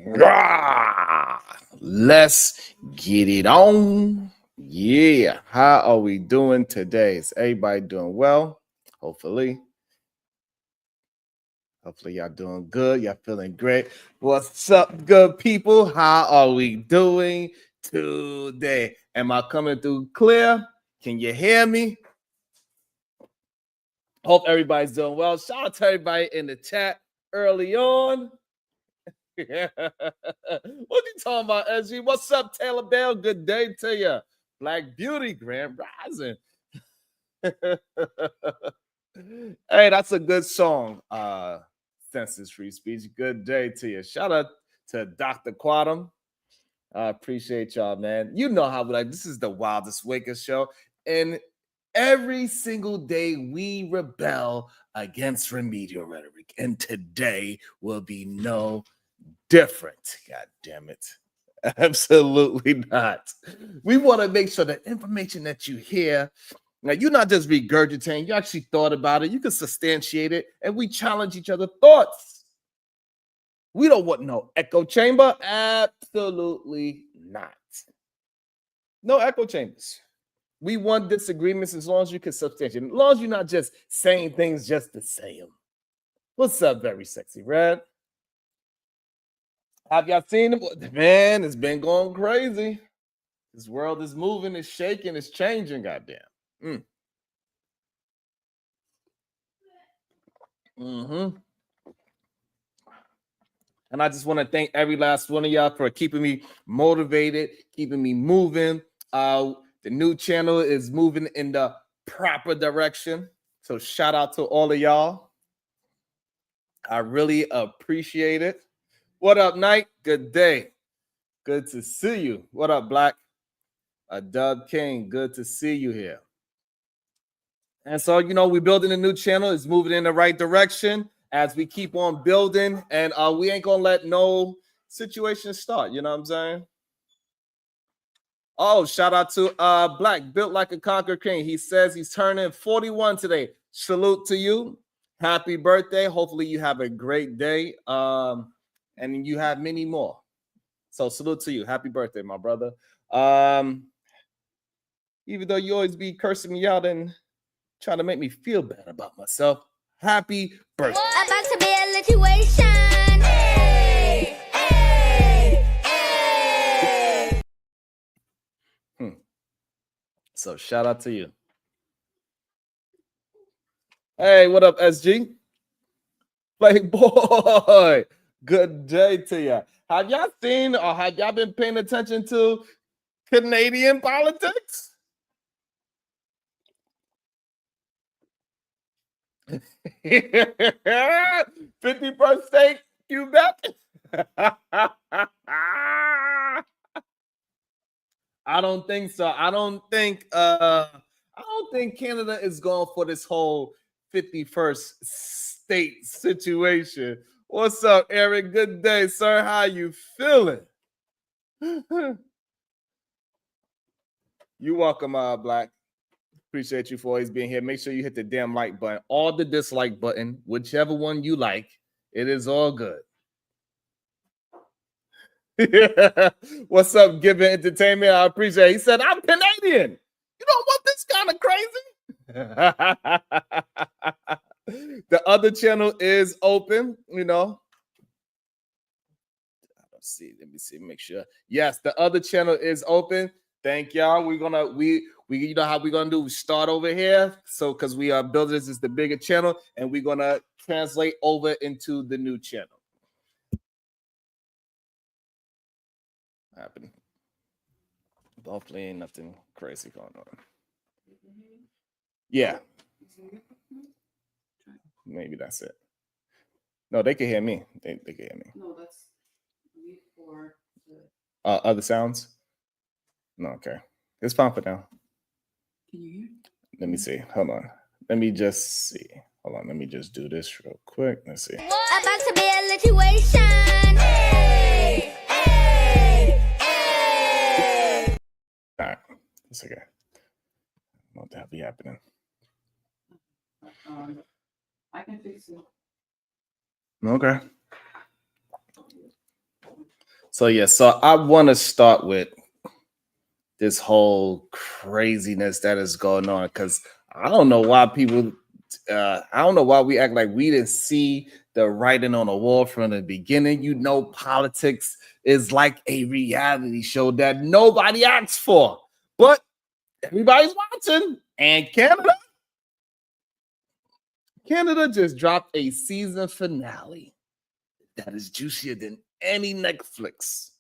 Rah! Let's get it on. Yeah. How are we doing today? Is everybody doing well? Hopefully. Hopefully, y'all doing good. Y'all feeling great. What's up, good people? How are we doing today? Am I coming through clear? Can you hear me? Hope everybody's doing well. Shout out to everybody in the chat early on. What you talking about, SG? What's up, Taylor Bell? Good day to you. Black Beauty, Grand Rising. Hey, that's a good song. Census Free Speech. Good day to you. Shout out to Dr. Quantum. I appreciate y'all, man. You know how we like this is the Wildest Wakers show. And every single day we rebel against remedial rhetoric. And today will be no different. God damn it. Absolutely not. We want to make sure that information that you hear, now you're not just regurgitating, you actually thought about it, you can substantiate it, and we challenge each other's thoughts. We don't want no echo chamber. Absolutely not. No echo chambers. We want disagreements as long as you can substantiate, as long as you're not just saying things just to say them. What's up, Very Sexy Red? Have y'all seen him? Man, it's been going crazy. This world is moving, it's shaking, it's changing, goddamn. And I just want to thank every last one of y'all for keeping me motivated, keeping me moving. The new channel is moving in the proper direction. So shout out to all of y'all. I really appreciate it. What up, Knight? Good day. Good to see you. What up, Black? Dub King, good to see you here. And so, we're building a new channel. It's moving in the right direction as we keep on building. And we ain't going to let no situation start. You know what I'm saying? Oh, shout out to Black, built like a conquered king. He says he's turning 41 today. Salute to you. Happy birthday. Hopefully you have a great day. And you have many more. So salute to you. Happy birthday, my brother. Even though you always be cursing me out and trying to make me feel bad about myself. Happy birthday. About to be a situation. Hey, hey, hey. So shout out to you. Hey, what up, SG? Playboy. Good day to you. Have y'all seen or have y'all been paying attention to Canadian politics? 51st state, Quebec. I don't think so. I don't think Canada is going for this whole 51st state situation. What's up, Eric? Good day, sir. How you feeling? You welcome, Black. Appreciate you for always being here. Make sure you hit the damn like button or the dislike button, whichever one you like. It is all good. What's up, Given Entertainment? I appreciate it. He said, I'm Canadian. You don't want this kind of crazy? The other channel is open, Let's see. Let me see. Make sure. Yes, the other channel is open. Thank y'all. We're gonna you know how we're gonna do. We start over here. So because we are building this is the bigger channel, and we're gonna translate over into the new channel. Happening. Hopefully ain't nothing crazy going on. Yeah. Maybe that's it. No, they can hear me. They can hear me. No, that's mute for the other sounds. No, okay. It's fine for now. Can you hear? Let me see. Hold on. Let me just see. Hold on. Let me just do this real quick. Let's see. About to be a situation. Hey, hey, hey. All right. It's okay. What the hell be happening? I can fix it. Okay. So yeah, so I want to start with this whole craziness that is going on because I don't know why people, I don't know why we act like we didn't see the writing on the wall from the beginning. You know, politics is like a reality show that nobody asks for, but everybody's watching. And Canada just dropped a season finale that is juicier than any Netflix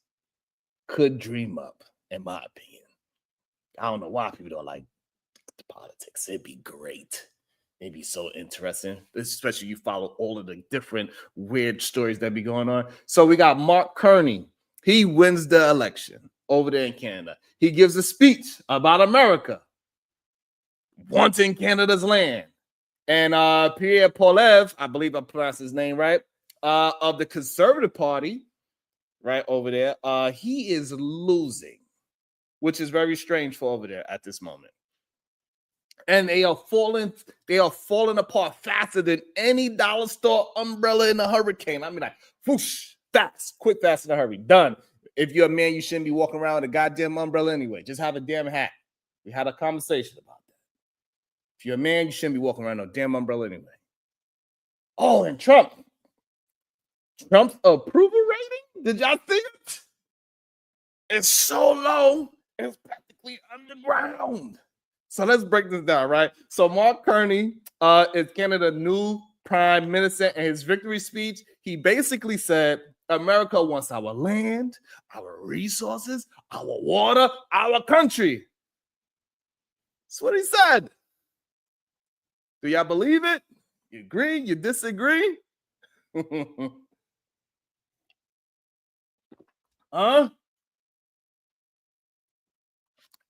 could dream up, in my opinion. I don't know why people don't like the politics. It'd be great. It'd be so interesting, especially you follow all of the different weird stories that be going on. So we got Mark Carney. He wins the election over there in Canada. He gives a speech about America wanting Canada's land. And Pierre Poilievre, I believe I pronounced his name right, of the Conservative Party, right over there, he is losing, which is very strange for over there at this moment. And they are falling apart faster than any dollar store umbrella in a hurricane. I mean, like, whoosh, fast, quick, fast in a hurry, done. If you're a man, you shouldn't be walking around with a goddamn umbrella anyway. Just have a damn hat. We had a conversation about that. If you're a man, you shouldn't be walking around with a damn umbrella anyway. Oh, and Trump's approval rating, did y'all see it? It's so low, it's practically underground. So let's break this down, right? So Mark Carney is Canada's new prime minister, and his victory speech, he basically said, America wants our land, our resources, our water, our country. That's what he said. Do y'all believe it? You agree? You disagree? Huh?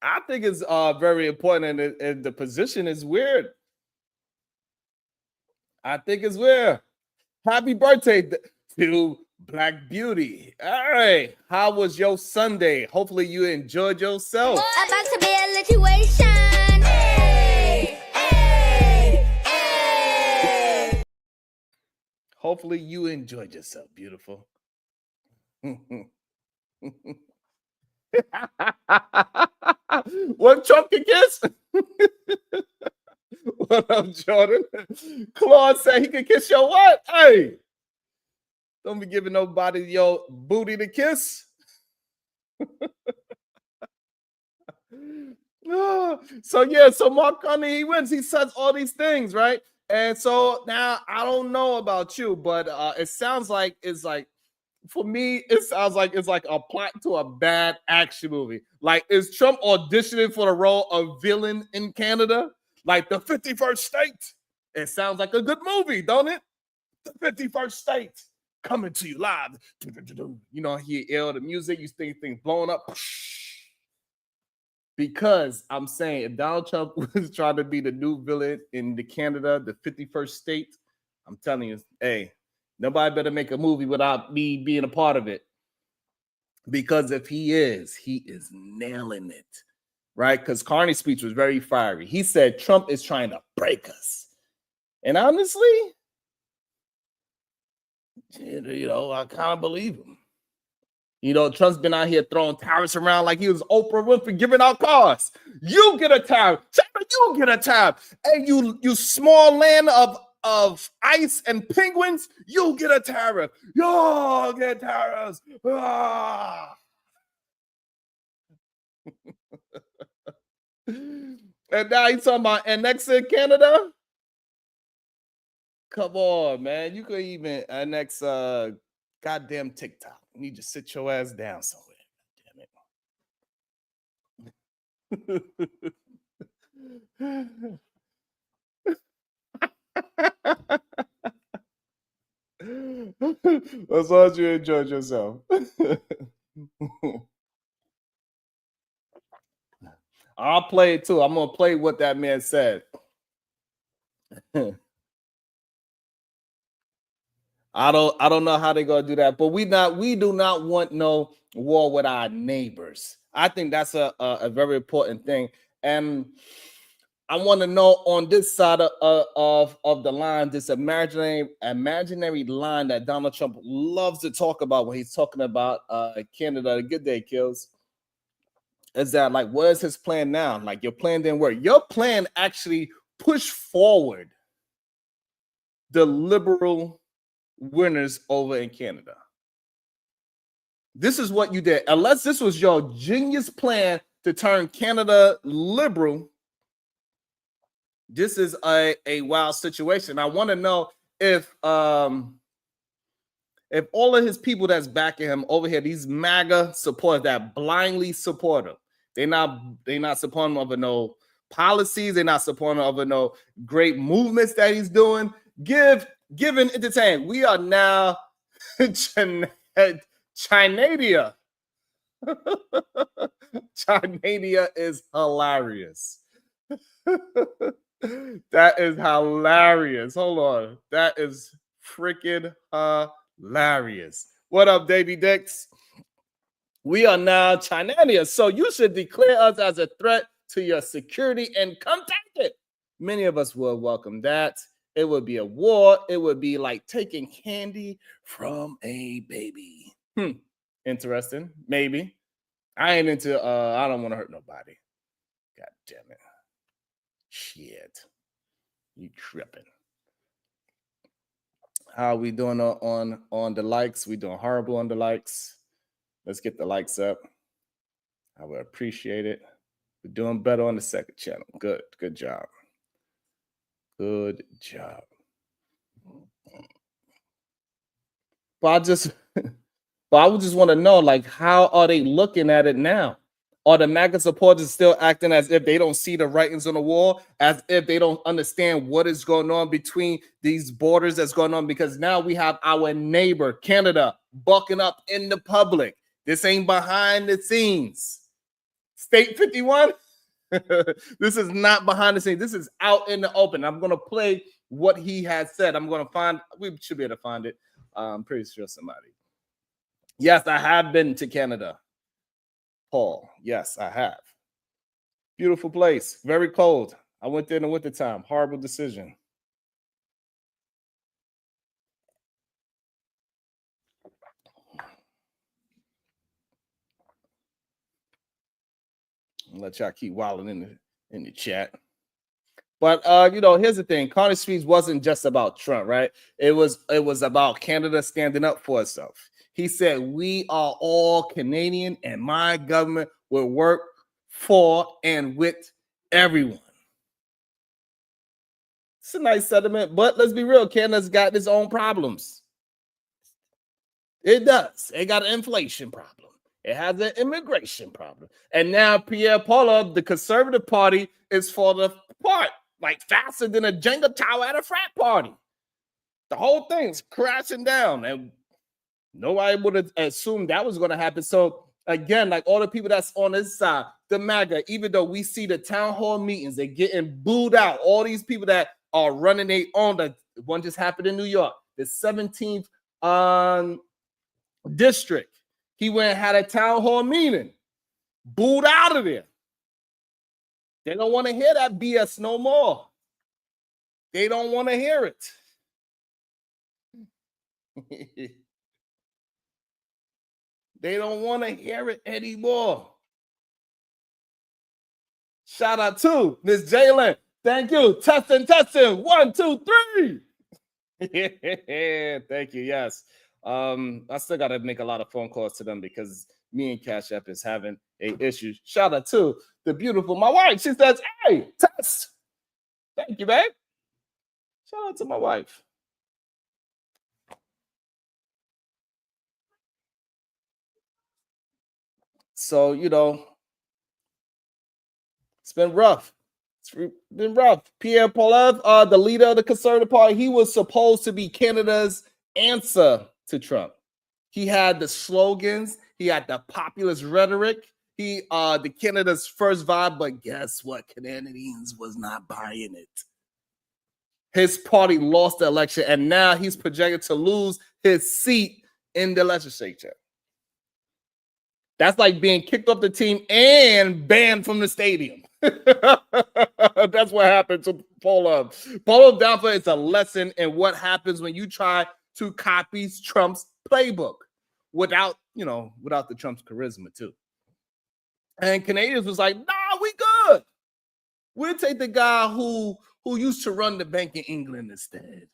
I think it's very important, and the position is weird. I think it's weird. Happy birthday to Black Beauty. All right. How was your Sunday? Hopefully you enjoyed yourself. About to be a situation. Hey, hey, hey. Hopefully you enjoyed yourself, beautiful. What Trump can kiss? What up, Jordan? Claude said he could kiss your what? Hey, don't be giving nobody your booty to kiss. So Mark Carney, he wins. He says all these things, right? And so now I don't know about you, but it sounds like it's like, for me, it sounds like it's like a plot to a bad action movie. Like, is Trump auditioning for the role of villain in Canada? Like the 51st state. It sounds like a good movie, don't it? The 51st state coming to you live. You know, he hear the music, you think things blowing up. Because I'm saying if Donald Trump was trying to be the new villain in the Canada, the 51st state, I'm telling you, hey, nobody better make a movie without me being a part of it. Because if he is nailing it, right? Because Carney's speech was very fiery. He said Trump is trying to break us. And honestly, you know, I kind of believe him. You know, Trump's been out here throwing tariffs around like he was Oprah Winfrey giving out cars. You get a tariff. You get a tariff. And you small land of ice and penguins, you get a tariff. You get tariffs. Ah. And now he's talking about annex in Canada. Come on, man. You could even annex goddamn TikTok. You need to sit your ass down somewhere. Damn it. As long as you enjoyed yourself. I'll play it too. I'm gonna play what that man said. I don't know how they're gonna do that, but we do not want no war with our neighbors. I think that's a very important thing. And I want to know on this side of the line, this imaginary line that Donald Trump loves to talk about when he's talking about Canada. Good day, Kills. Is that like, what is his plan now? Like, your plan didn't work. Your plan actually pushed forward the liberal winners over in Canada. This is what you did. Unless this was your genius plan to turn Canada liberal, this is a wild situation. I want to know if all of his people that's backing him over here, these MAGA supporters that blindly support him, they're not supporting him over no policies, they're not supporting him over no great movements that he's doing. Give and entertain. We are now Chinadia. Chinadia is hilarious. That is hilarious. Hold on. That is freaking hilarious. What up, Davy Dix? We are now Chinadia. So you should declare us as a threat to your security and come take it. Many of us will welcome that. It would be a war. It would be like taking candy from a baby. Interesting. Maybe. I ain't into I don't want to hurt nobody. God damn it. Shit. You tripping. How are we doing on the likes? We doing horrible on the likes. Let's get the likes up. I would appreciate it. We're doing better on the second channel. Good job. Good job. But I would just want to know, like, how are they looking at it now? Are the MAGA supporters still acting as if they don't see the writings on the wall, as if they don't understand what is going on between these borders that's going on? Because now we have our neighbor, Canada, bucking up in the public. This ain't behind the scenes. State 51? This is not behind the scenes. This is out in the open. I'm going to play what he has said. We should be able to find it. I'm pretty sure somebody. Yes, I have been to Canada. Paul, yes, I have. Beautiful place. Very cold. I went there in the wintertime. Horrible decision. I'll let y'all keep wilding in the chat. But here's the thing. Carney speech wasn't just about Trump, right? It was about Canada standing up for itself. He said, we are all Canadian and my government will work for and with everyone. It's a nice sentiment, but let's be real. Canada's got its own problems. It does. It got an inflation problem. It has an immigration problem. And now Pierre, the Conservative Party, is falling apart like faster than a Jenga tower at a frat party. The whole thing's crashing down. And nobody would have assumed that was going to happen. So again, like all the people that's on this side, the MAGA, even though we see the town hall meetings, they're getting booed out. All these people that are running their own, the one just happened in New York, the 17th district. He went and had a town hall meeting, booed out of there. They don't want to hear that BS no more. They don't want to hear it. They don't want to hear it anymore. Shout out to Miss Jalen. Thank you. Testing. 1, 2, 3. Thank you. Yes. I still got to make a lot of phone calls to them because me and Cash App is having a issue. Shout out to the beautiful, my wife. She says, hey, Tess. Thank you, babe. Shout out to my wife. So, it's been rough. It's been rough. Pierre Poilievre, the leader of the Conservative Party, he was supposed to be Canada's answer to Trump. He had the slogans. He had the populist rhetoric. He the Canada's first vibe, but guess what? Canadians was not buying it. His party lost the election, and now he's projected to lose his seat in the legislature. That's like being kicked off the team and banned from the stadium. That's what happened to Poilievre. Poilievre downfall is a lesson in what happens when you try to copy Trump's playbook without the Trump's charisma too. And Canadians was like, nah, we good. We'll take the guy who used to run the bank in England instead.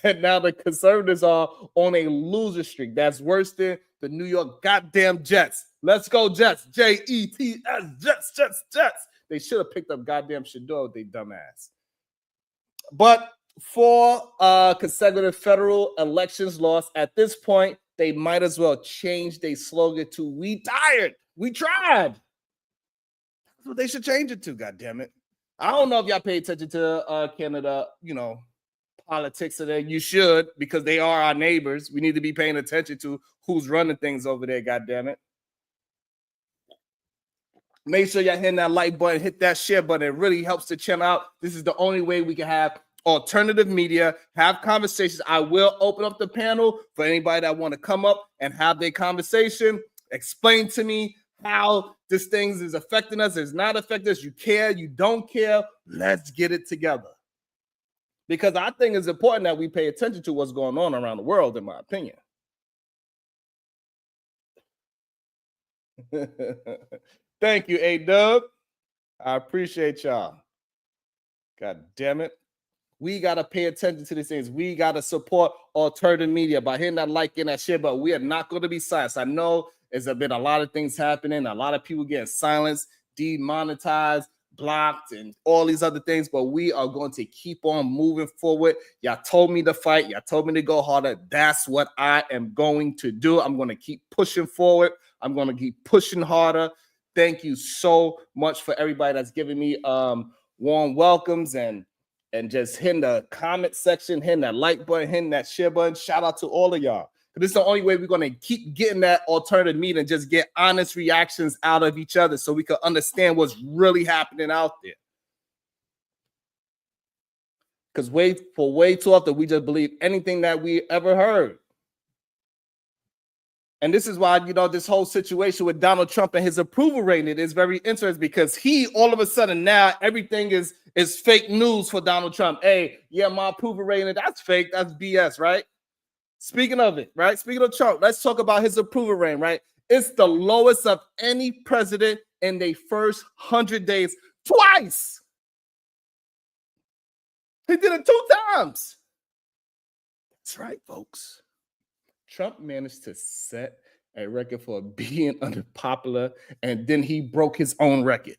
And now the conservatives are on a loser streak. That's worse than the New York goddamn Jets. Let's go Jets. Jets, Jets. They should have picked up goddamn Shador, they dumbass. But for consecutive federal elections lost, at this point, they might as well change their slogan to "We tired, we tried." That's what they should change it to, goddammit. I don't know if y'all pay attention to Canada, politics today. You should, because they are our neighbors. We need to be paying attention to who's running things over there, goddammit. Make sure y'all hit that like button, hit that share button. It really helps the channel out. This is the only way we can have alternative media, have conversations. I will open up the panel for anybody that want to come up and have their conversation. Explain to me how this thing is affecting us, is not affecting us. You care, you don't care. Let's get it together. Because I think it's important that we pay attention to what's going on around the world, in my opinion. Thank you, A-Dub. I appreciate y'all. God damn it. We got to pay attention to these things. We got to support alternative media by hitting that like and that share, but we are not going to be silenced. I know there's been a lot of things happening, a lot of people getting silenced, demonetized, blocked, and all these other things, but we are going to keep on moving forward. Y'all told me to fight. Y'all told me to go harder. That's what I am going to do. I'm going to keep pushing forward. I'm going to keep pushing harder. Thank you so much for everybody that's giving me warm welcomes and just hitting the comment section, hitting that like button, hitting that share button. Shout out to all of y'all. This is the only way we're going to keep getting that alternative media and just get honest reactions out of each other so we can understand what's really happening out there. Because way too often, we just believe anything that we ever heard. And this is why, this whole situation with Donald Trump and his approval rating is very interesting, because he, all of a sudden, now everything is fake news for Donald Trump. Hey, yeah, my approval rating, that's fake. That's BS, right? Speaking of it, right? Speaking of Trump, let's talk about his approval rating, right? It's the lowest of any president in their first 100 days, twice. He did it 2 times. That's right, folks. Trump managed to set a record for being unpopular, and then he broke his own record.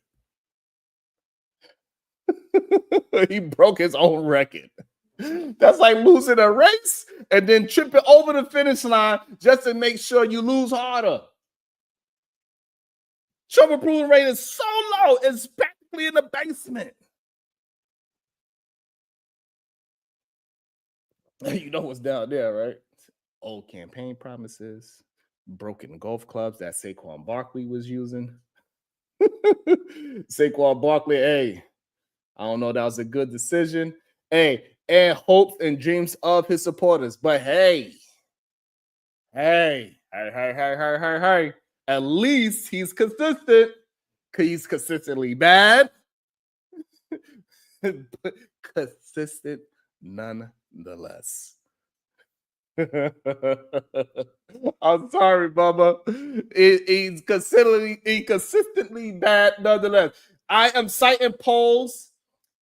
He broke his own record. That's like losing a race and then tripping over the finish line just to make sure you lose harder. Trump approval rate is so low, it's practically in the basement. You know what's down there, right? Old campaign promises, broken golf clubs that Saquon Barkley was using. Saquon Barkley, hey, I don't know, that was a good decision. Hey, and hopes and dreams of his supporters. But hey, at least he's consistent. He's consistently bad, but consistent nonetheless. I'm sorry, Bubba. He's consistently bad nonetheless. I am citing polls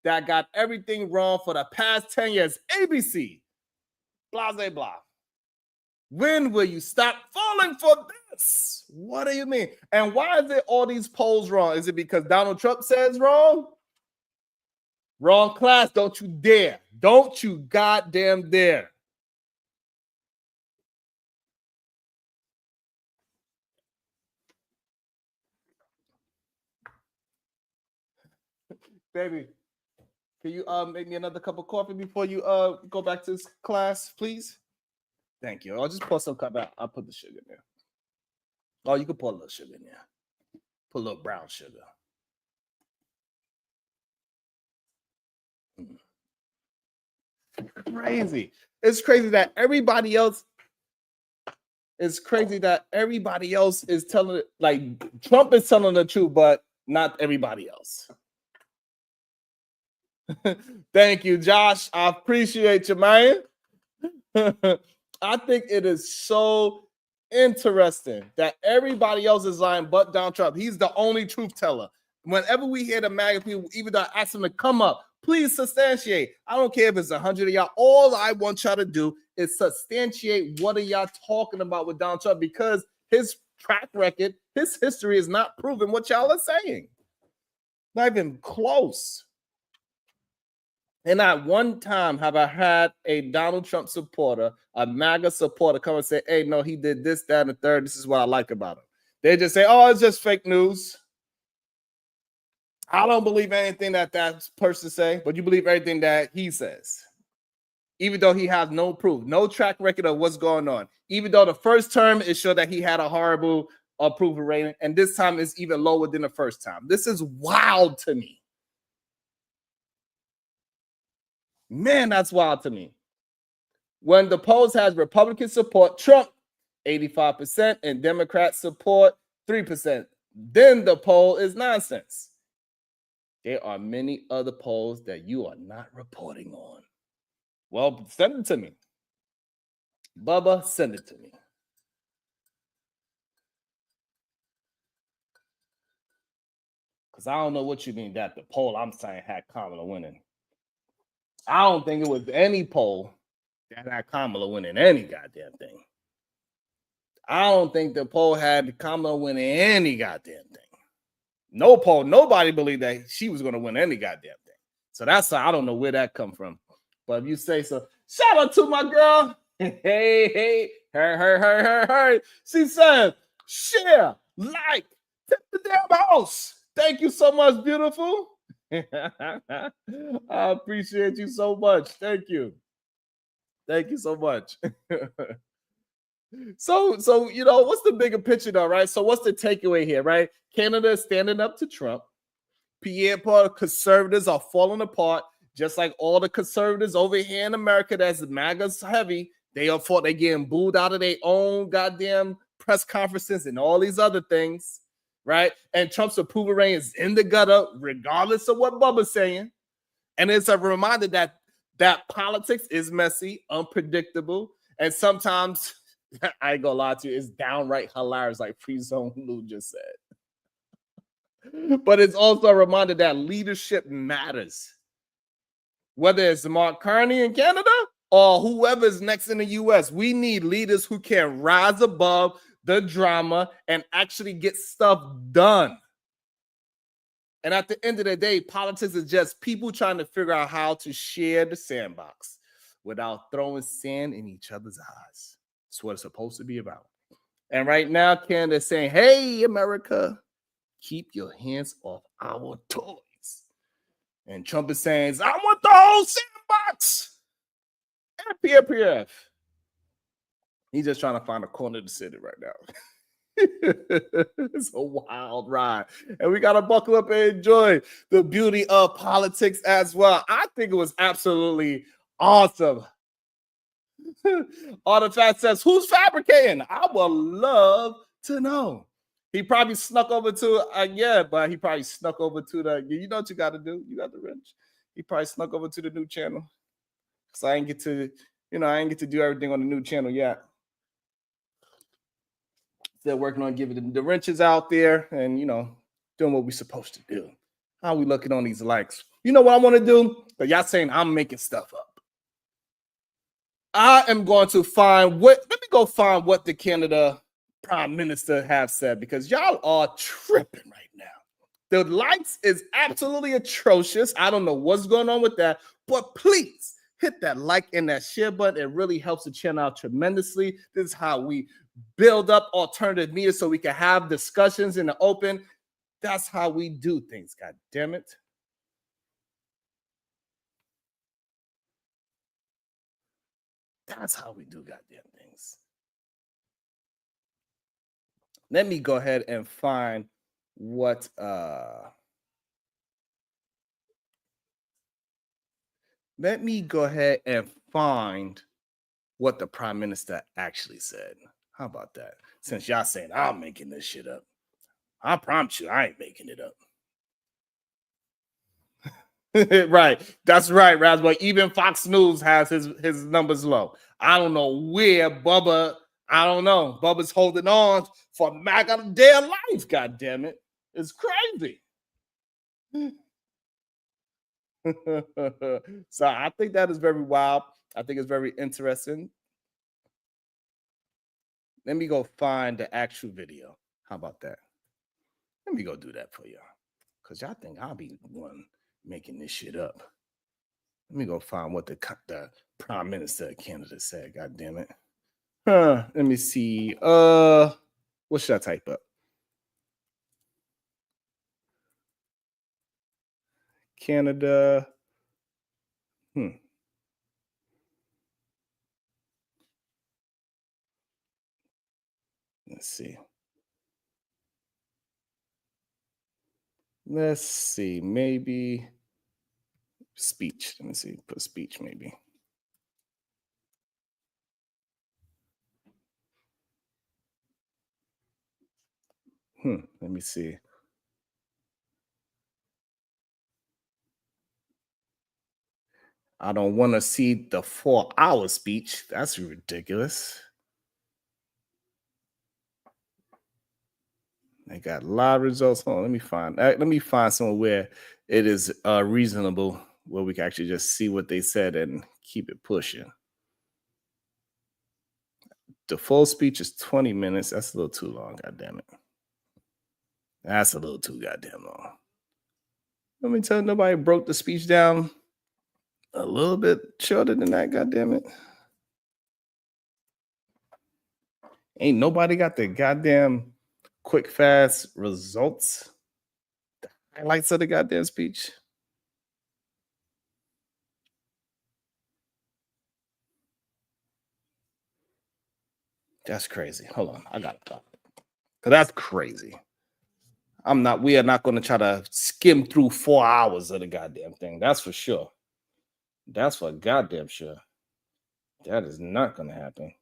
that got everything wrong for the past 10 years. ABC, blah, blah, blah. When will you stop falling for this? What do you mean? And why is it all these polls wrong? Is it because Donald Trump says wrong? Wrong class. Don't you dare. Don't you goddamn dare. Baby, can you make me another cup of coffee before you go back to this class, please? Thank you. I'll just pour some cup out. I'll put the sugar in there. Oh, you can pour a little sugar in there. Put a little brown sugar. Crazy. It's crazy that everybody else is telling it, like Trump is telling the truth, but not everybody else. Thank you, Josh. I appreciate you, man. I think it is so interesting that everybody else is lying but Donald Trump. He's the only truth teller. Whenever we hear the MAGA people, even though I ask them to come up, please substantiate. I don't care if it's 100 of y'all. All I want y'all to do is substantiate what are y'all talking about with Donald Trump, because his track record, his history is not proving what y'all are saying. Not even close. And not one time have I had a Donald Trump supporter, a MAGA supporter, come and say, hey, no, he did this, that, and the third. This is what I like about him. They just say, oh, it's just fake news. I don't believe anything that person say, but you believe everything that he says. Even though he has no proof, no track record of what's going on. Even though the first term it showed that he had a horrible approval rating, and this time is even lower than the first time. This is wild to me. Man, that's wild to me. When the polls has Republican support, Trump 85%, and Democrat support 3%, then the poll is nonsense. There are many other polls that you are not reporting on. Well, send it to me. Bubba, send it to me. Because I don't know what you mean that the poll I'm saying had Kamala winning. I don't think it was any poll that had Kamala winning any goddamn thing. I don't think the poll had Kamala winning any goddamn thing. No poll, nobody believed that she was going to win any goddamn thing. So that's I don't know where that come from. But if you say so, shout out to my girl. Hey, her. She said, share, like, tip the damn house. Thank you so much, beautiful. I appreciate you so much. Thank you. Thank you so much. So you know, what's the bigger picture though, right? So what's the takeaway here, right? Canada is standing up to Trump. Pierre, conservatives are falling apart, just like all the conservatives over here in America that's MAGA's heavy. They getting booed out of their own goddamn press conferences and all these other things, right? And Trump's approval rating is in the gutter, regardless of what Bubba's saying. And it's a reminder that politics is messy, unpredictable, and sometimes I ain't gonna lie to you, it's downright hilarious, like Free Zone Lou just said. But it's also a reminder that leadership matters. Whether it's Mark Carney in Canada or whoever's next in the US, we need leaders who can rise above the drama and actually get stuff done. And at the end of the day, politics is just people trying to figure out how to share the sandbox without throwing sand in each other's eyes. That's what it's supposed to be about. And right now, Canada is saying, hey, America, keep your hands off our toys. And Trump is saying, I want the whole sandbox. And Pierre. He's just trying to find a corner to sit in right now. It's a wild ride. And we got to buckle up and enjoy the beauty of politics as well. I think it was absolutely awesome. Artifact says, who's fabricating? I would love to know. He probably snuck over to, but he probably snuck over to you know what you got to do? You got the wrench. He probably snuck over to the new channel. Because I didn't get to do everything on the new channel yet. Still working on giving the wrenches out there and, you know, doing what we're supposed to do. How we looking on these likes? You know what I want to do? But y'all saying I'm making stuff up. I am going to find let me go find what the Canada Prime Minister have said, because y'all are tripping right now. The likes is absolutely atrocious. I don't know what's going on with that, but please hit that like and that share button. It really helps the channel out tremendously. This is how we build up alternative media so we can have discussions in the open. That's how we do things, God damn it. That's how we do goddamn things. Let me go ahead and find what let me go ahead and find what the Prime Minister actually said. How about that? Since y'all saying I'm making this shit up, I promise you I ain't making it up. Right. That's right, Rasboy. Even Fox News has his numbers low. I don't know where Bubba. I don't know. Bubba's holding on for MAGA dear life. God damn it. It's crazy. So I think that is very wild. I think it's very interesting. Let me go find the actual video. How about that? Let me go do that for y'all. Because y'all think I'll be the one making this shit up. Let me go find what the Prime Minister of Canada said. God damn it. Let me see. What should I type up? Canada. Let's see. Let's see. Maybe speech. Let me see. Put speech maybe. Let me see. I don't want to see the 4-hour speech. That's ridiculous. They got live results. Hold on, let me find somewhere where it is reasonable, where we can actually just see what they said and keep it pushing. The full speech is 20 minutes. That's a little too long. God damn it. That's a little too goddamn long. Let me tell you, nobody broke the speech down a little bit shorter than that. God damn it. Ain't nobody got the goddamn quick, fast results. The highlights of the goddamn speech. That's crazy. Hold on. I got it. Cause that's crazy. We are not going to try to skim through 4 hours of the goddamn thing. That's for sure. That's for goddamn sure. That is not going to happen.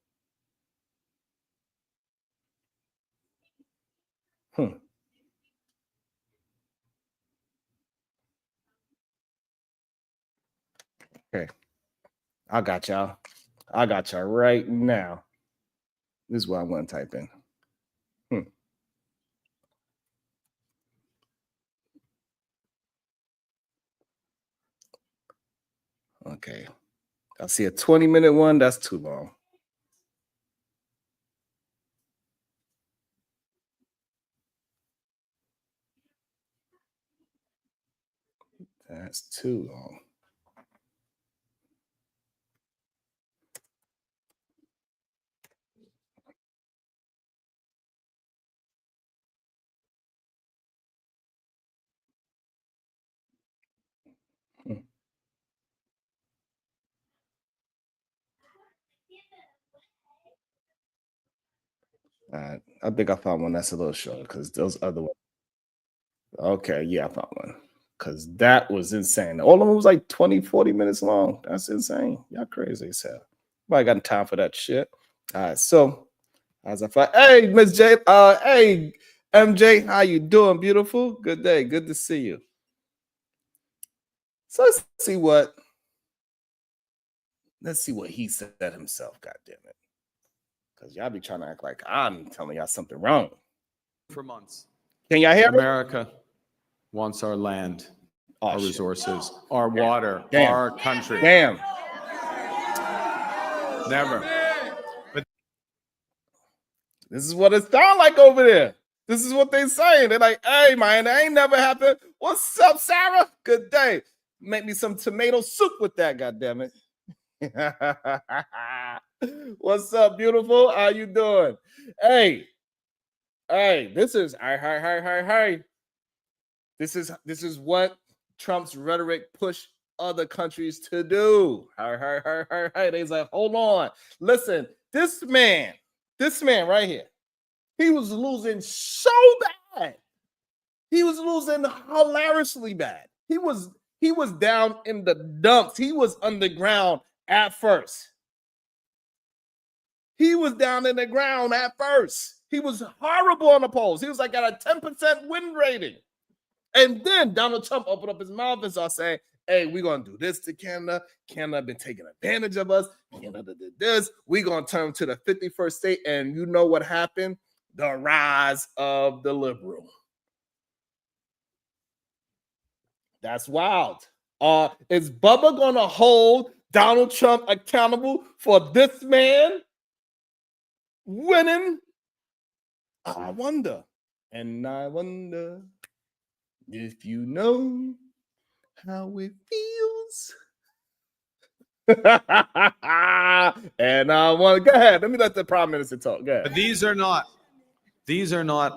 Okay. I got y'all. I got y'all right now. This is what I'm going to type in. Okay. I see a 20-minute one. That's too long. That's too long. All right. I think I found one that's a little shorter because those other ones. Okay, yeah, I found one. Because that was insane. All of them was like 20, 40 minutes long. That's insane. Y'all crazy as hell. Nobody got time for that shit. All right, so as I find, hey, Miss J, hey, MJ, how you doing, beautiful? Good day. Good to see you. So let's see what he said himself, God damn it. Because y'all be trying to act like I'm telling y'all something wrong. For months. Can y'all hear America wants our land, our resources, our water, our country. Damn. Never. But this is what it sounds like over there. This is what they saying. They're like, hey, man, that ain't never happened. What's up, Sarah? Good day. Make me some tomato soup with that, goddammit. What's up, beautiful? How you doing? Hey, this is hey. This is what Trump's rhetoric pushed other countries to do. Hey. They's like, hold on. Listen, this man right here, he was losing so bad. He was losing hilariously bad. He was down in the dumps. He was underground at first. He was down in the ground at first. He was horrible on the polls. He was like at a 10% win rating. And then Donald Trump opened up his mouth and started saying, hey, we're gonna do this to Canada. Canada been taking advantage of us. Canada did this. We're gonna turn to the 51st state, and you know what happened? The rise of the liberal. That's wild. Is Bubba gonna hold Donald Trump accountable for this man winning? I wonder. And I wonder if you know how it feels. And I want to go ahead. Let me let the Prime Minister talk. Go ahead. But these are not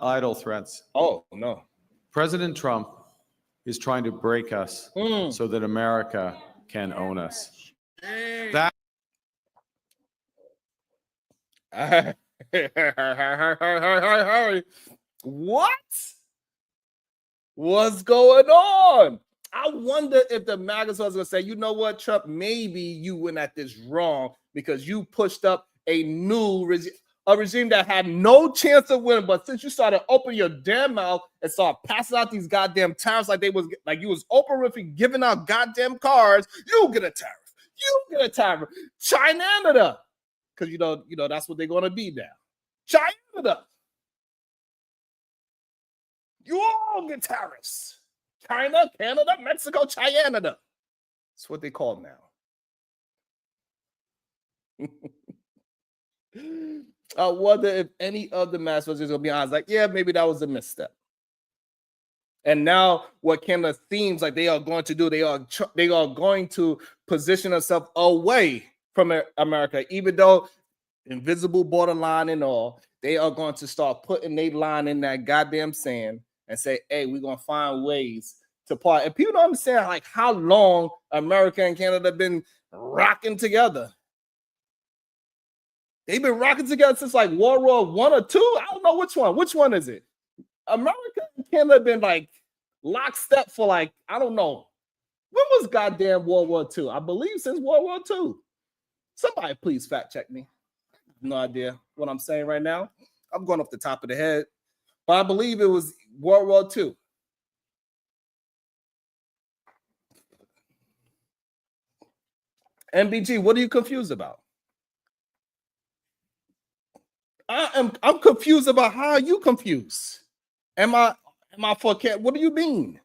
idle threats. Oh, no. President Trump is trying to break us so that America can own us. That What? What's going on? I wonder if the MAGAs was going to say, you know what, Trump, maybe you went at this wrong because you pushed up a new regime, a regime that had no chance of winning. But since you started opening your damn mouth and started passing out these goddamn tariffs like you was Oprah Winfrey giving out goddamn cards, you get a tariff. You get a tariff. China, because you know that's what they're going to be now. China. You all get tariffs. China, Canada, Mexico, China. That's what they call now. I wonder if any of the mass was just going to be honest. Like, yeah, maybe that was a misstep. And now what Canada seems like they are going to do, they are going to position themselves away from America, even though invisible borderline and all, they are going to start putting their line in that goddamn sand and say, hey, we're going to find ways to part. And people don't understand like how long America and Canada have been rocking together. They've been rocking together since like World War I or II. I don't know which one. Which one is it? America and Canada have been like lockstep for like, I don't know. When was goddamn World War II? I believe since World War II. Somebody please fact check me. No idea what I'm saying right now. I'm going off the top of the head. But I believe it was World War II. MBG, what are you confused about? I'm confused about how you confused. Am I for what do you mean?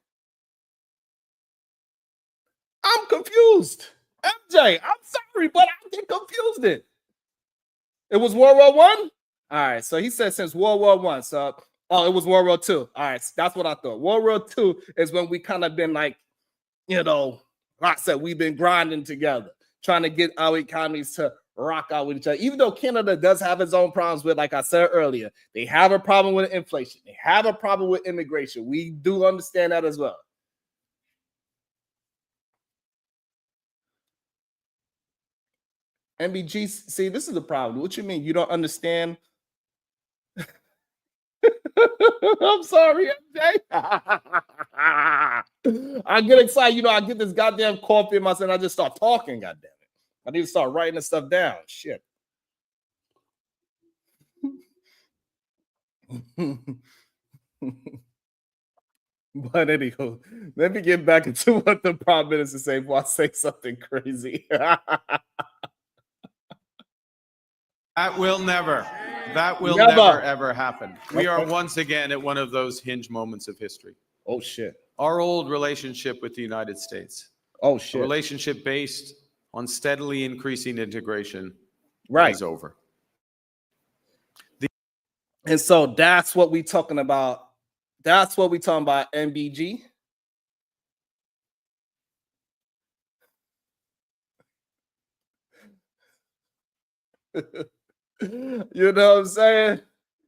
I'm confused. MJ, I'm sorry, but I get confused it. It was World War I? All right, so he said since World War I. So it was World War II. All right, that's what I thought. World War II is when we kind of been like, like I said, we've been grinding together, trying to get our economies to rock out with each other. Even though Canada does have its own problems with, like I said earlier, they have a problem with inflation. They have a problem with immigration. We do understand that as well. MBG, see, this is the problem. What you mean? You don't understand? I'm sorry, MJ. I get excited. I get this goddamn coffee in myself and I just start talking, goddamn it. I need to start writing this stuff down. Shit. But anywho, let me get back into what the Prime Minister say before I say something crazy. That will never ever happen. We are once again at one of those hinge moments of history. Oh, shit. Our old relationship with the United States. Oh, shit. A relationship based on steadily increasing integration is over. And so that's what we're talking about. That's what we're talking about, MBG. You know what I'm saying?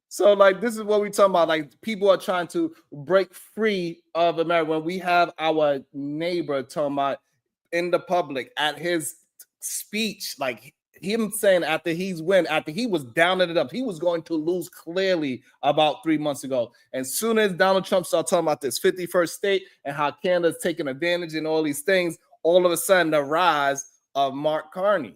So, like, this is what we're talking about. Like, people are trying to break free of America. When we have our neighbor talking about in the public at his speech, like him saying after he was downing it up, he was going to lose clearly about 3 months ago. And soon as Donald Trump started talking about this 51st state and how Canada's taking advantage and all these things, all of a sudden the rise of Mark Carney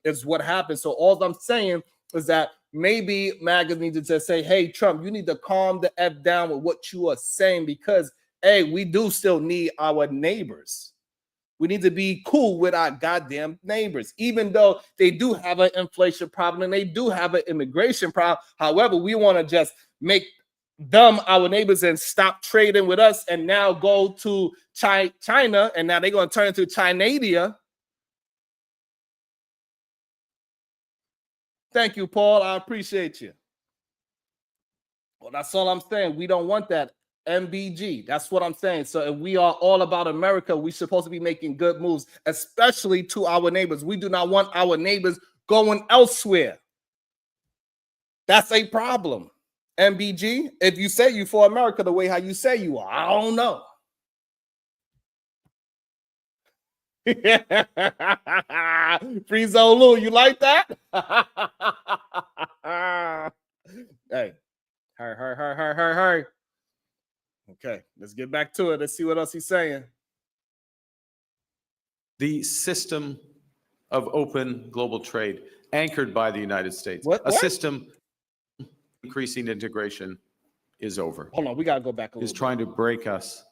is what happened. So all I'm saying is that maybe MAGA needed to say, hey, Trump, you need to calm the F down with what you are saying because, hey, we do still need our neighbors. We need to be cool with our goddamn neighbors, even though they do have an inflation problem and they do have an immigration problem. However, we want to just make them our neighbors and stop trading with us and now go to China, and now they're going to turn into Chinadia. Thank you, Paul. I appreciate you. Well, that's all I'm saying. We don't want that. MBG. That's what I'm saying. So if we are all about America, we're supposed to be making good moves, especially to our neighbors. We do not want our neighbors going elsewhere. That's a problem. MBG, if you say you for America the way how you say you are, I don't know. Free Zolu, you like that? Hey, hurry. Okay, let's get back to it. Let's see what else he's saying. The system of open global trade anchored by the United States. What? System increasing integration is over. Hold on, we got to go back a little Is trying to break us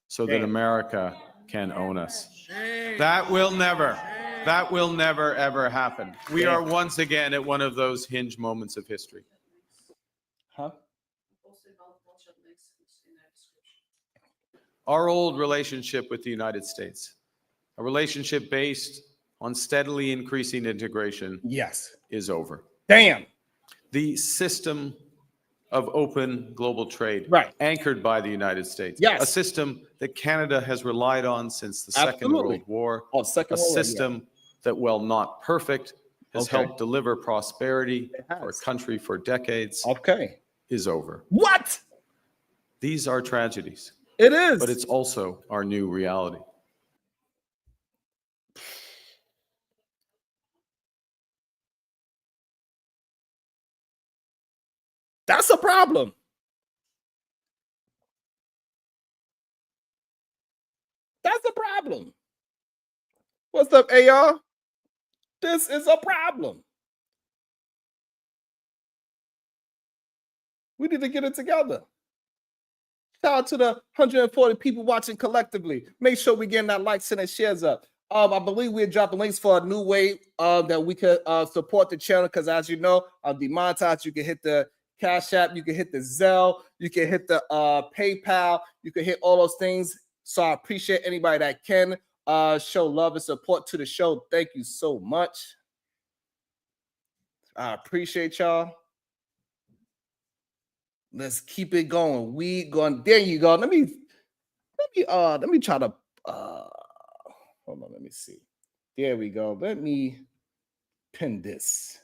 so that America can own us. That will never ever happen. We are once again at one of those hinge moments of history. Huh? Our old relationship with the United States, a relationship based on steadily increasing integration, Yes. is over. Damn. The system of open global trade, Right, anchored by the United States. Yes. A system that Canada has relied on since the Second Absolutely. World War. Oh, Second A World War, system that, while not perfect, has Okay. helped deliver prosperity It for a has. country for decades, Okay. is over. What? These are tragedies, It is. but it's also our new reality. That's a problem. That's a problem. What's up, AR? This is a problem. We need to get it together. Shout out to the 140 people watching collectively. Make sure we getting that likes and that shares up. I believe we're dropping links for a new way that we could support the channel, because as you know, on demonetized, you can hit the Cash App, you can hit the Zelle, you can hit the PayPal, you can hit all those things. So I appreciate anybody that can show love and support to the show. Thank you so much. I appreciate y'all. Let's keep it going. We going. There you go. Let me try to hold on. Let me see. There we go. Let me pin this.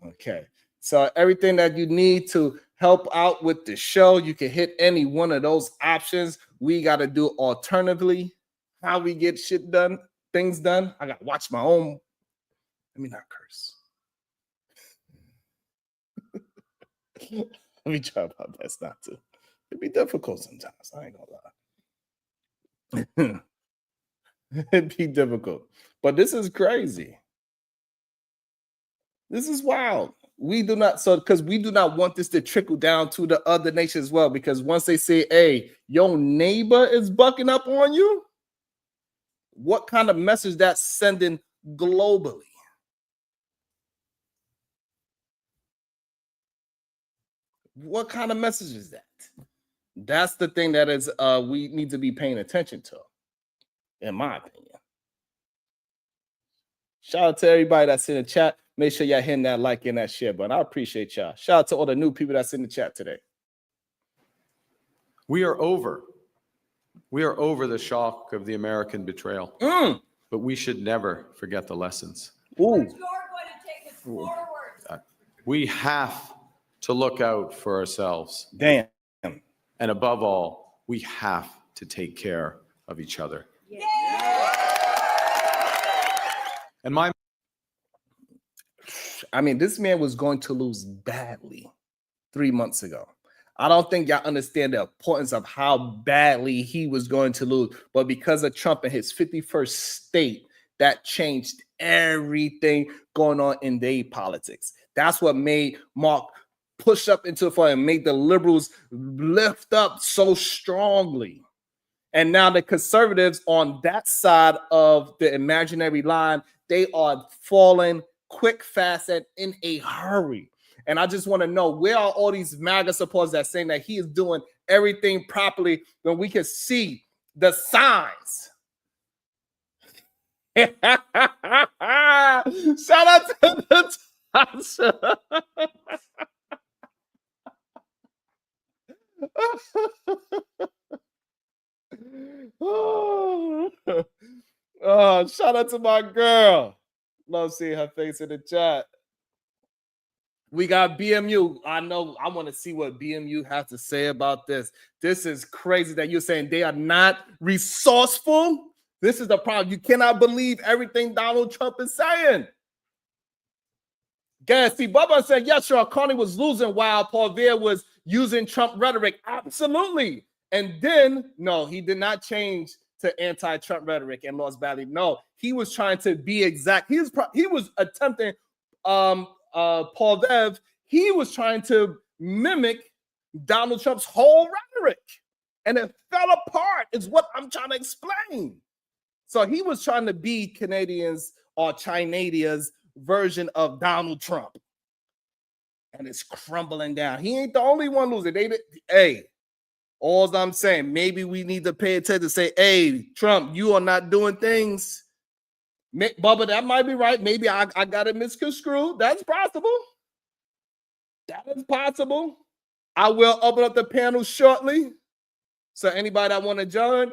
Okay. So everything that you need to help out with the show, you can hit any one of those options. We got to do alternatively how we get shit done, things done. I got to watch my own. Let me not curse. Let me try my best not to. It'd be difficult sometimes. I ain't gonna lie. It'd be difficult. But this is crazy. This is wild. We do not, because we do not want this to trickle down to the other nations as well. Because once they say, hey, your neighbor is bucking up on you, what kind of message that's sending globally? What kind of message is that? That's the thing that is we need to be paying attention to, in my opinion. Shout out to everybody that's in the chat. Make sure y'all hitting that like and that share button. I appreciate y'all. Shout out to all the new people that's in the chat today. We are over the shock of the American betrayal. But we should never forget the lessons. Ooh. We have to look out for ourselves. Damn. And above all, we have to take care of each other. Yeah. And this man was going to lose badly 3 months ago. I don't think y'all understand the importance of how badly he was going to lose. But because of Trump and his 51st state, that changed everything going on in their politics. That's what made Mark push up into the fire and made the liberals lift up so strongly. And now the conservatives on that side of the imaginary line, they are falling quick, fast, and in a hurry. And I just want to know, where are all these MAGA supporters that saying that he is doing everything properly when we can see the signs? Shout out to the Tasha. Oh, shout out to my girl. Love seeing her face in the chat. We got BMU. I know. I want to see what BMU has to say about this. This is crazy that you're saying they are not resourceful. This is the problem. You cannot believe everything Donald Trump is saying. Guys, see, Bubba said, yes, sure, Carney was losing while Poilievre was using Trump rhetoric. Absolutely. And then, no, he did not change to anti-Trump rhetoric and lost badly. No, he was trying to be exact. He was attempting, Poilievre, he was trying to mimic Donald Trump's whole rhetoric. And it fell apart, is what I'm trying to explain. So he was trying to be Canadians or Chinadia's version of Donald Trump. And it's crumbling down. He ain't the only one losing. Hey, all I'm saying, maybe we need to pay attention to say, hey, Trump, you are not doing things. Bubba, that might be right. Maybe I got it misconstrued. That's possible. That is possible. I will open up the panel shortly. So anybody that want to join,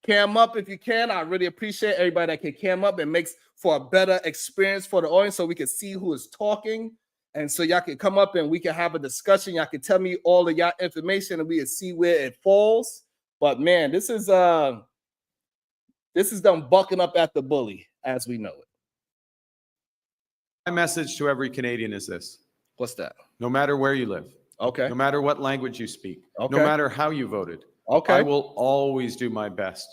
cam up if you can. I really appreciate everybody that can cam up. It makes for a better experience for the audience so we can see who is talking. And so y'all can come up and we can have a discussion. Y'all can tell me all of y'all information and we can see where it falls. But man, this is them bucking up at the bully as we know it. My message to every Canadian is this. What's that? No matter where you live. Okay. No matter what language you speak. Okay. No matter how you voted. Okay. I will always do my best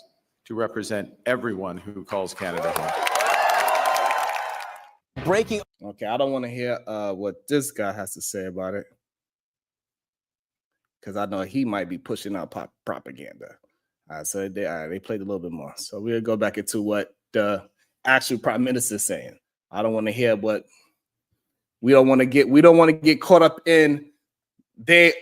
to represent everyone who calls Canada home. Breaking. Okay, I don't want to hear what this guy has to say about it, because I know he might be pushing out propaganda. So they played a little bit more. So we'll go back into what the actual prime minister is saying. I don't want to hear what we don't want to get caught up in the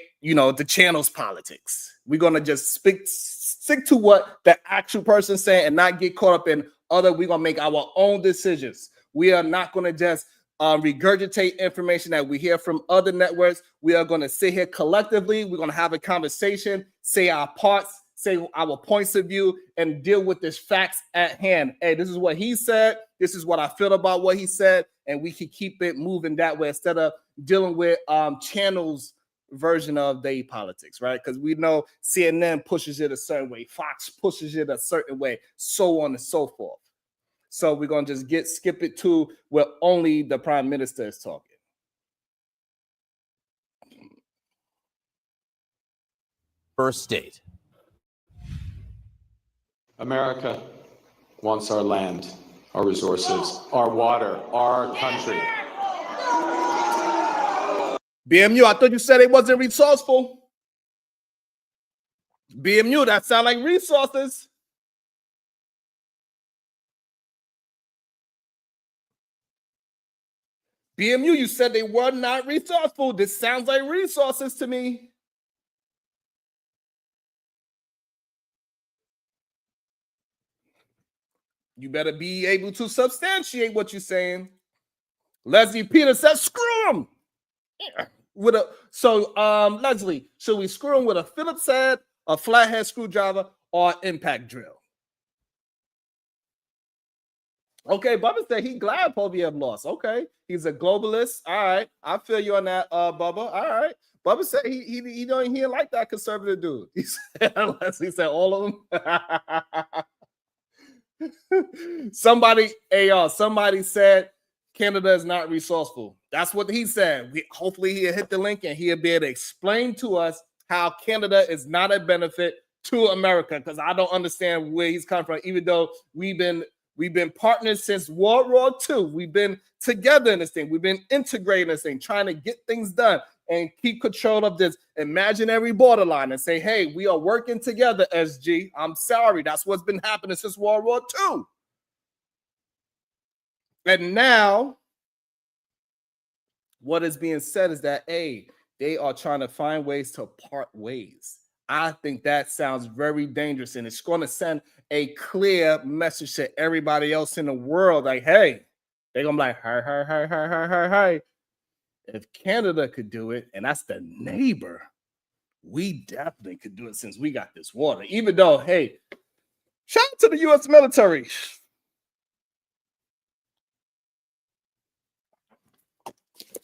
channel's politics. We're gonna just stick to what the actual person's saying and not get caught up in other. We're gonna make our own decisions. We are not going to just regurgitate information that we hear from other networks. We are going to sit here collectively. We're going to have a conversation, say our parts, say our points of view, and deal with this facts at hand. Hey, this is what he said. This is what I feel about what he said. And we can keep it moving that way instead of dealing with channels version of their politics, right? Because we know CNN pushes it a certain way. Fox pushes it a certain way, so on and so forth. So we're going to just skip it to where only the prime minister is talking. First state. America wants our land, our resources, our water, our country. BMU, I thought you said it wasn't resourceful. BMU, that sound like resources. BMU, you said they were not resourceful. This sounds like resources to me. You better be able to substantiate what you're saying. Leslie Peters says, screw him. Leslie, should we screw him with a Phillips head, a flathead screwdriver, or impact drill? Okay, Bubba said he glad Poilievre lost. Okay, he's a globalist. All right, I feel you on that, Bubba. All right, Bubba said he didn't like that conservative dude. He said all of them. Somebody said Canada is not resourceful. That's what he said. Hopefully he'll hit the link and he'll be able to explain to us how Canada is not a benefit to America, because I don't understand where he's coming from, even though we've been partners since World War II. We've been together in this thing. We've been integrating this thing, trying to get things done. and keep control of this imaginary borderline and say, hey, we are working together, SG. I'm sorry. That's what's been happening since World War II. And now, what is being said is that, hey, they are trying to find ways to part ways. I think that sounds very dangerous, and it's going to send a clear message to everybody else in the world. Like, hey, they're going to be like, hey. If Canada could do it, and that's the neighbor, we definitely could do it since we got this water. Even though, hey, shout out to the U.S. military.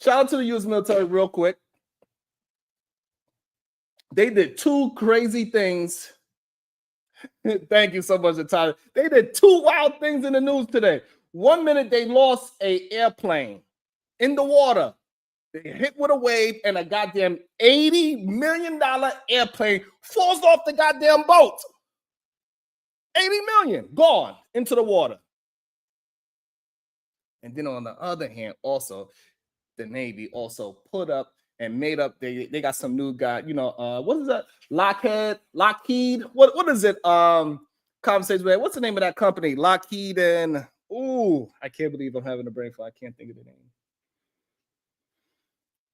Shout out to the U.S. military real quick. They did two crazy things. Thank you so much, Tyler. They did two wild things in the news today. 1 minute, they lost an airplane in the water. They hit with a wave, and a goddamn $80 million airplane falls off the goddamn boat. 80 million gone into the water. And then on the other hand, also, the Navy also put up and made up. They got some new guy. You know, what is that? Lockheed. What is it? Conversation with. What's the name of that company? Lockheed and I can't believe I'm having a brain fart. I can't think of the name.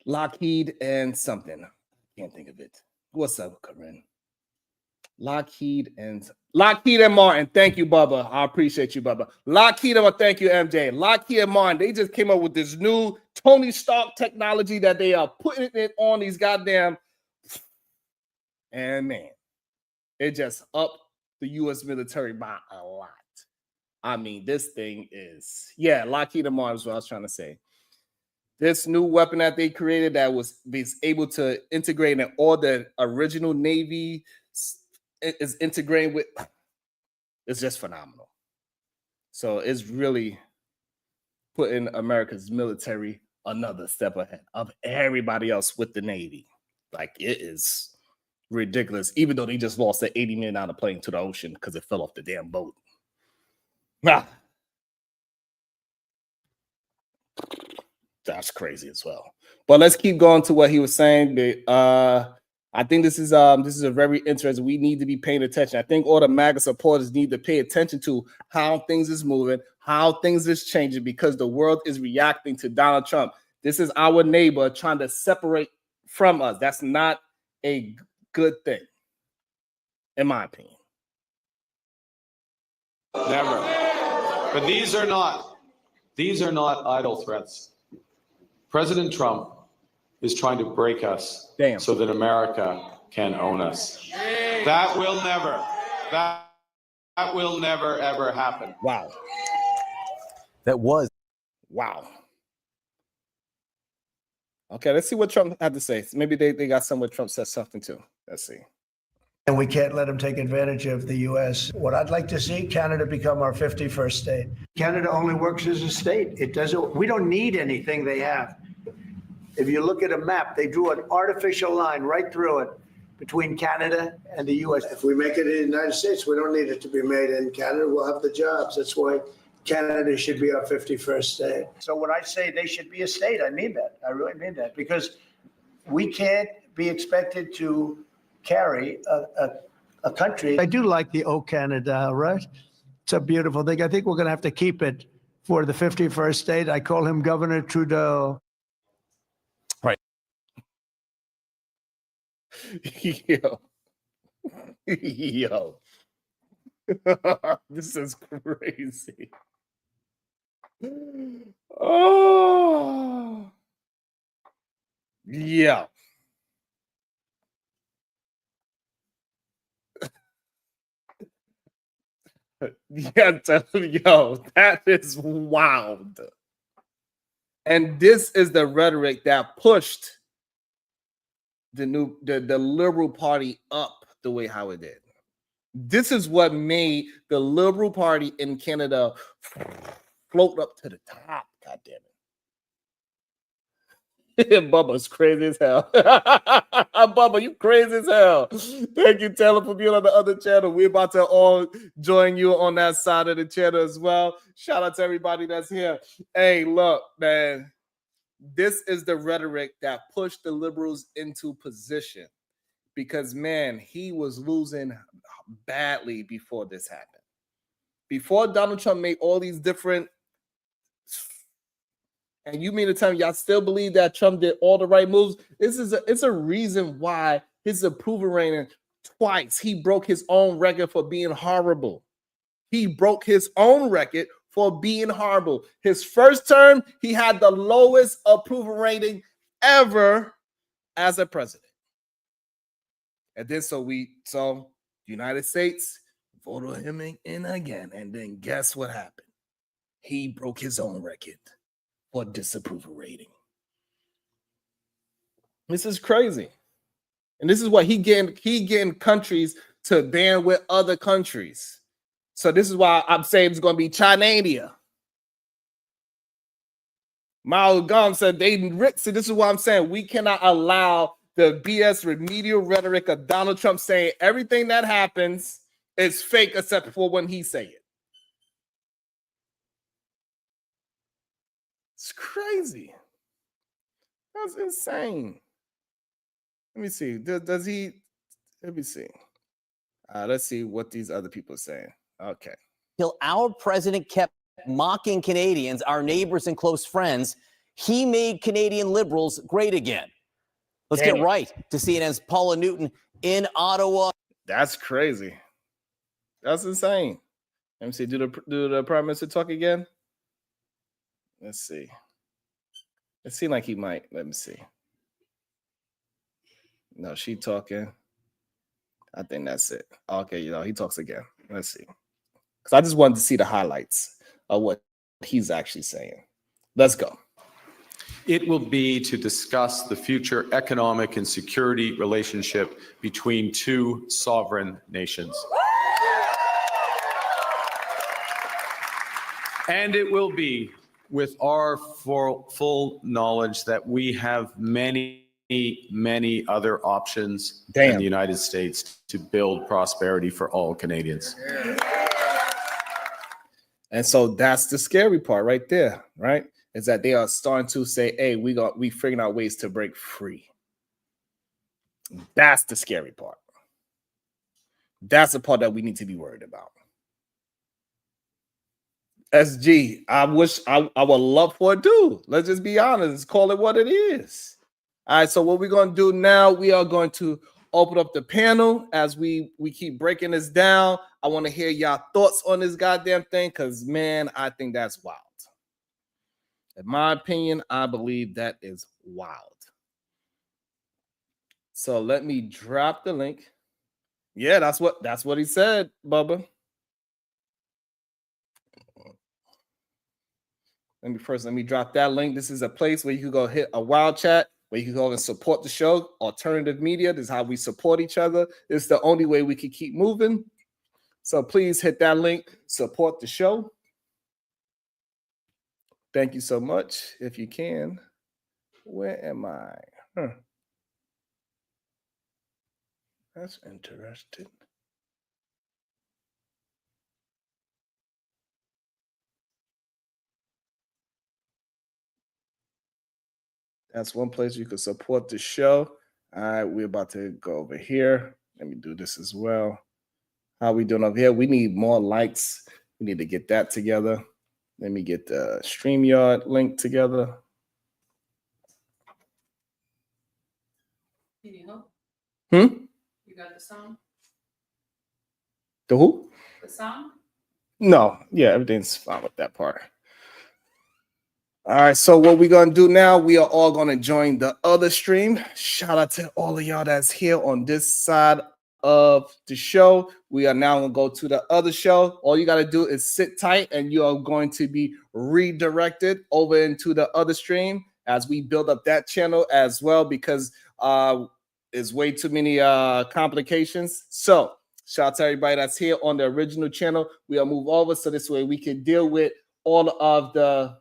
Lockheed and something. Can't think of it. What's up, Corinne? Lockheed and Martin. Thank you, Bubba. I appreciate you, Bubba. Lockheed and thank you, MJ. Lockheed and Martin. They just came up with this new Tony Stark technology that they are putting it on these goddamn. And man, it just upped the U.S. military by a lot. I mean, this thing is, Lockheed and Martin is what I was trying to say. This new weapon that they created that was able to integrate in all the original Navy is integrating with, it's just phenomenal. So it's really putting America's military another step ahead of everybody else with the Navy. Like, it is ridiculous, even though they just lost an $80 million plane to the ocean because it fell off the damn boat. That's crazy as well. But let's keep going to what he was saying. I think this is a very interesting. We need to be paying attention. I think all the MAGA supporters need to pay attention to how things is moving, how things is changing, because the world is reacting to Donald Trump. This is our neighbor trying to separate from us. That's not a good thing, in my opinion. Never. But these are not idle threats. President Trump is trying to break us so that America can own us. That will never, ever happen. Wow. Wow. Okay, let's see what Trump had to say. Maybe they got somewhere Trump said something too. Let's see. And we can't let them take advantage of the U.S. What I'd like to see, Canada become our 51st state. Canada only works as a state. It doesn't. We don't need anything they have. If you look at a map, they drew an artificial line right through it between Canada and the U.S. If we make it in the United States, we don't need it to be made in Canada. We'll have the jobs. That's why Canada should be our 51st state. So when I say they should be a state, I mean that. I really mean that, because we can't be expected to carry a country. I do like the "Oh Canada," right? It's a beautiful thing. I think we're going to have to keep it for the 51st state. I call him Governor Trudeau. Right. Yo. This is crazy. Oh. Yeah. Yeah, yo, that is wild. And this is the rhetoric that pushed the Liberal Party up the way how it did. This is what made the Liberal Party in Canada float up to the top. God damn it. Bubba's crazy as hell. Bubba, you crazy as hell. Thank you, Taylor, for being on the other channel. We're about to all join you on that side of the channel as well. Shout out to everybody that's here. Hey, look, man. this is the rhetoric that pushed the liberals into position because, man, he was losing badly before this happened. Before Donald Trump made all these different, and you mean to tell me y'all still believe that Trump did all the right moves? It's a reason why his approval rating twice, he broke his own record for being horrible. He broke his own record for being horrible. His first term, he had the lowest approval rating ever as a president. And then so the United States voted him in again. And then guess what happened? He broke his own record for disapproval rating. This is crazy. And this is what he getting countries to ban with other countries. So this is why I'm saying it's going to be China. Mao Zedong said so this is why I'm saying we cannot allow the BS remedial rhetoric of Donald Trump saying everything that happens is fake except for when he say it. It's crazy. That's insane. Let me see. Does he? Let me see. Let's see what these other people are saying. Okay. Till our president kept mocking Canadians, our neighbors and close friends, he made Canadian liberals great again. Let's get right to CNN's Paula Newton in Ottawa. That's crazy. That's insane. Let me see. Do the Prime Minister talk again? Let's see. It seems like he might. Let me see. No, she talking. I think that's it. Okay, he talks again. Let's see. Because I just wanted to see the highlights of what he's actually saying. Let's go. It will be to discuss the future economic and security relationship between two sovereign nations. And it will be with our full knowledge that we have many other options in the United States to build prosperity for all Canadians. And so that's the scary part right there, right? Is that they are starting to say, hey, we figuring out ways to break free. That's the scary part. That's the part that we need to be worried about. SG, I would love for it too. Let's just be honest. Let's call it what it is. All right, so what we're going to do now, we are going to open up the panel as we keep breaking this down. I want to hear y'all thoughts on this goddamn thing because, man, I think that's wild. In my opinion, I believe that is wild. So let me drop the link. Yeah, that's what he said, Bubba. Let me drop that link. This is a place where you can go hit a wild chat, where you can go and support the show. Alternative media. This is how we support each other. It's the only way we can keep moving. So please hit that link, support the show. Thank you so much. If you can. Where am I? That's interesting. That's one place you can support the show. All right, we're about to go over here. Let me do this as well. How we doing over here? We need more likes. We need to get that together. Let me get the StreamYard link together. You need help? You got the song? The who? The song? No. Yeah, everything's fine with that part. All right, so what we're going to do now, we are all going to join the other stream. Shout out to all of y'all that's here on this side of the show. We are now going to go to the other show. All you got to do is sit tight and you are going to be redirected over into the other stream as we build up that channel as well because there's way too many complications. So shout out to everybody that's here on the original channel. We'll move over so this way we can deal with all of the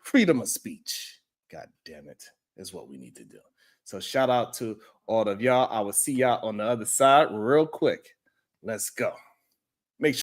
freedom of speech. God damn it, is what we need to do. So shout out to all of y'all. I will see y'all on the other side real quick. Let's go.